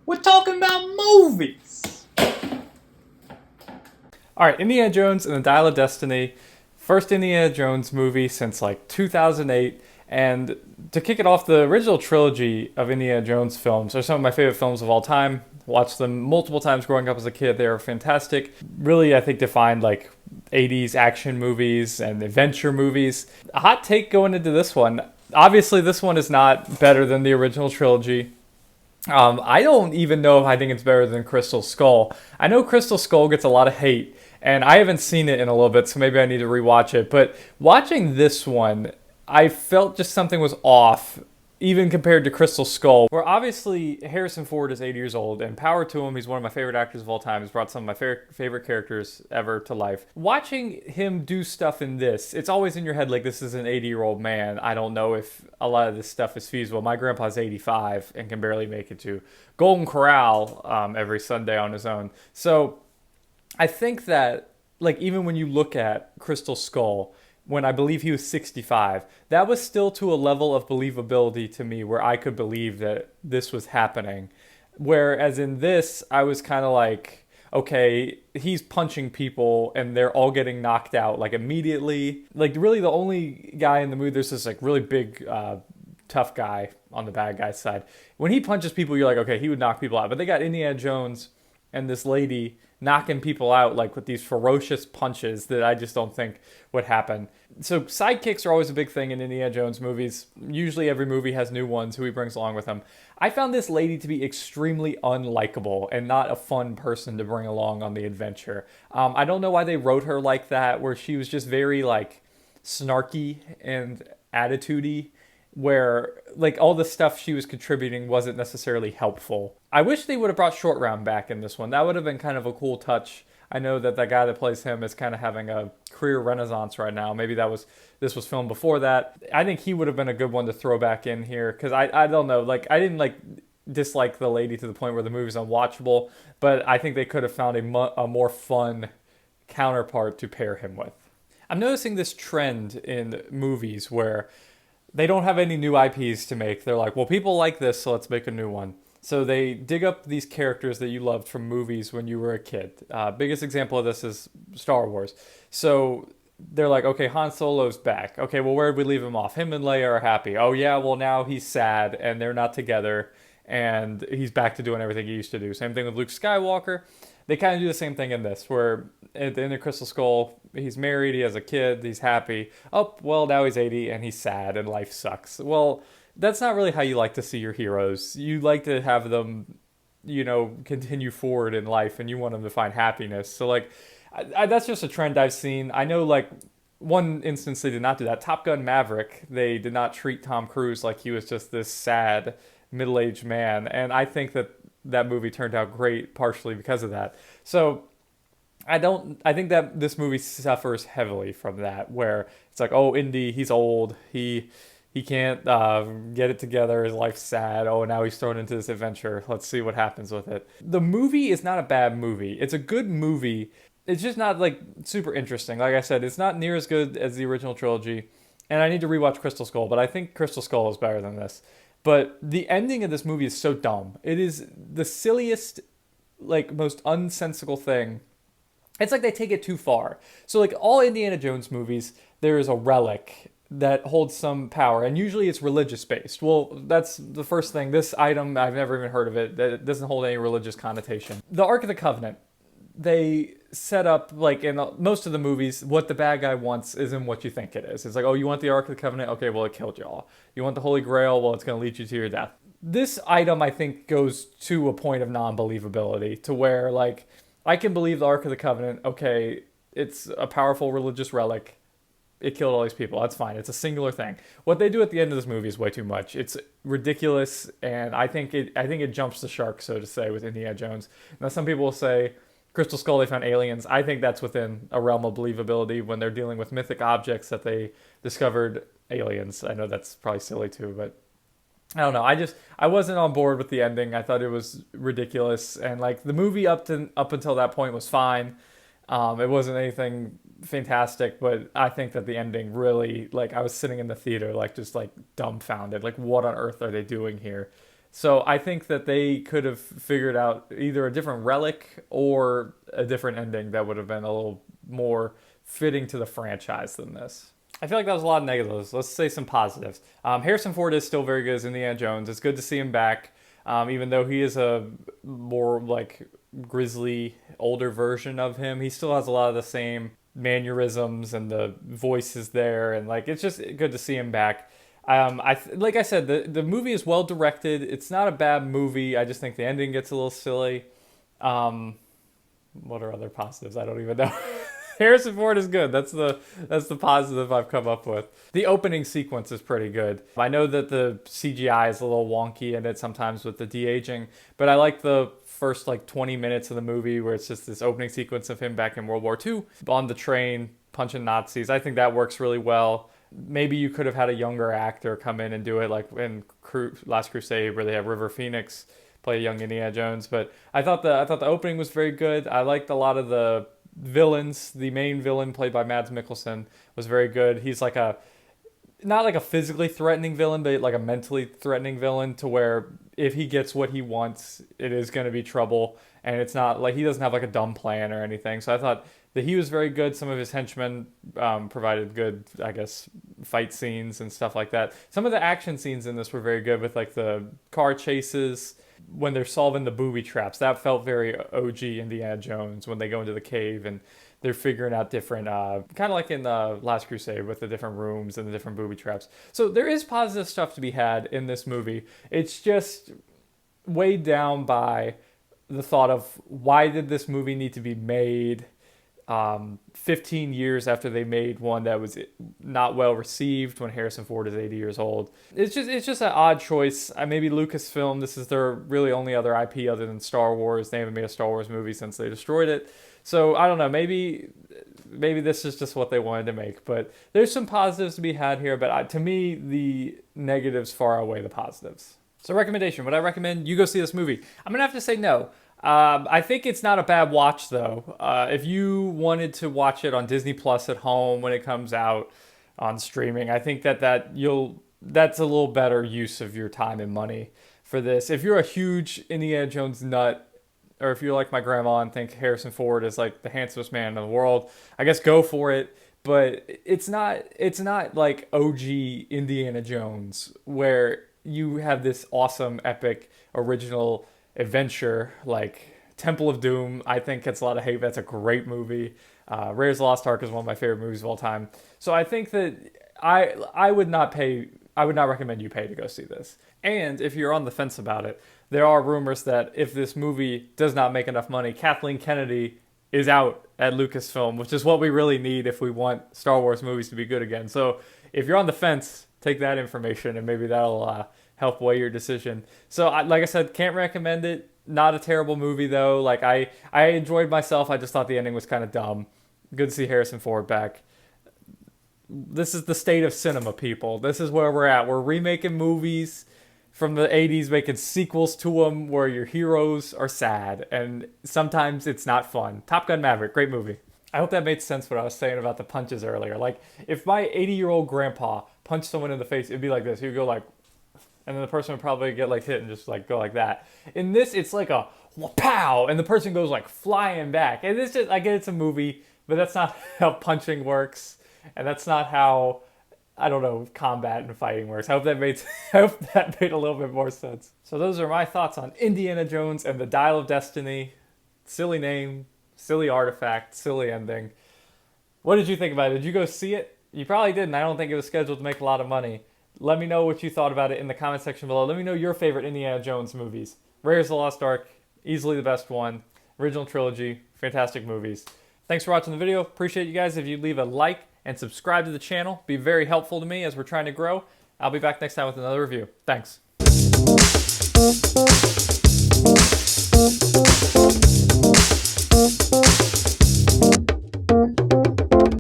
We're talking about movies. All right, Indiana Jones and the Dial of Destiny, first Indiana Jones movie since like 2008. And to kick it off, the original trilogy of Indiana Jones films are some of my favorite films of all time. Watched them multiple times growing up as a kid. They were fantastic. Really, I think defined like 80s action movies and adventure movies. A hot take going into this one. Obviously, this one is not better than the original trilogy. I don't even know if I think it's better than Crystal Skull. I know Crystal Skull gets a lot of hate, and I haven't seen it in a little bit, so maybe I need to rewatch it. But watching this one, I felt just something was off, even compared to Crystal Skull, where obviously Harrison Ford is 80 years old, and power to him, he's one of my favorite actors of all time. He's brought some of my favorite characters ever to life. Watching him do stuff in this, it's always in your head like this is an 80-year-old man. I don't know if a lot of this stuff is feasible. My grandpa's 85 and can barely make it to Golden Corral every Sunday on his own. So I think that, like, even when you look at Crystal Skull, when I believe he was 65, that was still to a level of believability to me where I could believe that this was happening. Whereas in this, I was kind of like, okay, he's punching people and they're all getting knocked out like immediately. Like, really, the only guy in the movie, there's this like really big, tough guy on the bad guy's side. When he punches people, you're like, okay, he would knock people out. But they got Indiana Jones and this lady knocking people out like with these ferocious punches that I just don't think would happen. So sidekicks are always a big thing in Indiana Jones movies. Usually every movie has new ones who he brings along with him. I found this lady to be extremely unlikable and not a fun person to bring along on the adventure. I don't know why they wrote her like that, where she was just very like snarky and attitudey, where like all the stuff she was contributing wasn't necessarily helpful. I wish they would have brought Short Round back in this one. That would have been kind of a cool touch. I know that the guy that plays him is kind of having a career renaissance right now. Maybe this was filmed before that. I think he would have been a good one to throw back in here because I don't know, like I didn't like dislike the lady to the point where the movie's unwatchable, but I think they could have found a more fun counterpart to pair him with. I'm noticing this trend in movies where they don't have any new IPs to make. They're like, well, people like this, so let's make a new one. So they dig up these characters that you loved from movies when you were a kid. Biggest example of this is Star Wars. So they're like, okay, Han Solo's back. Okay, well, where did we leave him off? Him and Leia are happy. Oh, yeah, well, now he's sad and they're not together and he's back to doing everything he used to do. Same thing with Luke Skywalker. They kind of do the same thing in this, where at the end of Crystal Skull, he's married, he has a kid, he's happy. Oh, well, now he's 80 and he's sad and life sucks. Well, that's not really how you like to see your heroes. You like to have them, continue forward in life and you want them to find happiness. So, like, that's just a trend I've seen. I know, like, one instance they did not do that. Top Gun Maverick, they did not treat Tom Cruise like he was just this sad middle-aged man. And I think that movie turned out great partially because of that. So I think that this movie suffers heavily from that, where it's like, oh, Indy, he's old, he can't get it together, his life's sad, oh, now he's thrown into this adventure, let's see what happens with it. The movie is not a bad movie, it's a good movie, it's just not like super interesting. Like I said, it's not near as good as the original trilogy, and I need to rewatch Crystal Skull, but I think Crystal Skull is better than this. But the ending of this movie is so dumb. It is the silliest, like, most unsensical thing. It's like they take it too far. So, like, all Indiana Jones movies, there is a relic that holds some power, and usually it's religious based. Well, that's the first thing. This item, I've never even heard of it. That it doesn't hold any religious connotation. The Ark of the Covenant, they set up, like in most of the movies, what the bad guy wants isn't what you think it is. It's like, oh, you want the Ark of the Covenant? Okay, well, it killed you all. You want the Holy Grail? Well, it's going to lead you to your death. This item, I think, goes to a point of non-believability, to where, like, I can believe the Ark of the Covenant, okay, it's a powerful religious relic. It killed all these people. That's fine. It's a singular thing. What they do at the end of this movie is way too much. It's ridiculous, and I think it jumps the shark, so to say, with Indiana Jones. Now, some people will say, Crystal Skull, they found aliens. I think that's within a realm of believability when they're dealing with mythic objects that they discovered aliens. I know that's probably silly too, but I don't know. I wasn't on board with the ending. I thought it was ridiculous, and like the movie up until that point was fine. It wasn't anything fantastic, but I think that the ending really, like, I was sitting in the theater like just like dumbfounded. Like, what on earth are they doing here? So I think that they could have figured out either a different relic or a different ending that would have been a little more fitting to the franchise than this. I feel like that was a lot of negatives. Let's say some positives. Harrison Ford is still very good as Indiana Jones. It's good to see him back, even though he is a more like grizzly, older version of him. He still has a lot of the same mannerisms and the voice is there, and like it's just good to see him back. Like I said, the movie is well directed. It's not a bad movie. I just think the ending gets a little silly. What are other positives? I don't even know. Harrison Ford is good. That's the positive I've come up with. The opening sequence is pretty good. I know that the CGI is a little wonky in it sometimes with the de-aging, but I like the first like 20 minutes of the movie where it's just this opening sequence of him back in World War II on the train punching Nazis. I think that works really well. Maybe you could have had a younger actor come in and do it, like in Last Crusade, where they have River Phoenix play young Indiana Jones. But I thought the opening was very good. I liked a lot of the villains. The main villain, played by Mads Mikkelsen, was very good. He's like not like a physically threatening villain, but like a mentally threatening villain, to where if he gets what he wants, it is going to be trouble. And it's not like he doesn't have like a dumb plan or anything. So I thought that he was very good. Some of his henchmen provided good, I guess, fight scenes and stuff like that. Some of the action scenes in this were very good, with like the car chases when they're solving the booby traps. That felt very OG Indiana Jones, when they go into the cave and they're figuring out different, kind of like in the Last Crusade with the different rooms and the different booby traps. So there is positive stuff to be had in this movie. It's just weighed down by the thought of, why did this movie need to be made 15 years after they made one that was not well received, when Harrison Ford is 80 years old. It's just an odd choice. Maybe Lucasfilm, this is their really only other IP other than Star Wars. They haven't made a Star Wars movie since they destroyed it. So I don't know, maybe this is just what they wanted to make. But there's some positives to be had here, but to me, the negatives far outweigh the positives. So recommendation, would I recommend you go see this movie? I'm going to have to say no. I think it's not a bad watch, though. If you wanted to watch it on Disney Plus at home when it comes out on streaming, I think that's a little better use of your time and money for this. If you're a huge Indiana Jones nut, or if you're like my grandma and think Harrison Ford is like the handsomest man in the world, I guess go for it. But it's not like OG Indiana Jones, where you have this awesome, epic, original adventure like Temple of Doom. I think gets a lot of hate. That's a great movie. Raiders of the Lost Ark is one of my favorite movies of all time. So I think that I would not recommend you pay to go see this. And if you're on the fence about it, there are rumors that if this movie does not make enough money, Kathleen Kennedy is out at Lucasfilm, which is what we really need if we want Star Wars movies to be good again. So if you're on the fence, take that information and maybe that'll help weigh your decision. So like I said, can't recommend it. Not a terrible movie though. Like I enjoyed myself. I just thought the ending was kind of dumb. Good to see Harrison Ford back. This is the state of cinema, people. This is where we're at. We're remaking movies from the 80s, making sequels to them where your heroes are sad, and sometimes it's not fun. Top Gun Maverick, great movie. I hope that made sense what I was saying about the punches earlier. Like, if my 80-year-old grandpa punched someone in the face, it'd be like this. He would go like, and then the person would probably get like hit and just like go like that. In this, it's like a pow, and the person goes like flying back. And it's just, I get it's a movie, but that's not how punching works, and that's not how, I don't know, combat and fighting works. I hope that made a little bit more sense. So those are my thoughts on Indiana Jones and the Dial of Destiny. Silly name, silly artifact, silly ending. What did you think about it? Did you go see it? You probably didn't. I don't think it was scheduled to make a lot of money. Let me know what you thought about it in the comment section below. Let me know your favorite Indiana Jones movies. Raiders of the Lost Ark, easily the best one. Original trilogy, fantastic movies. Thanks for watching the video. Appreciate you guys. If you leave a like and subscribe to the channel, be very helpful to me as we're trying to grow. I'll be back next time with another review. Thanks.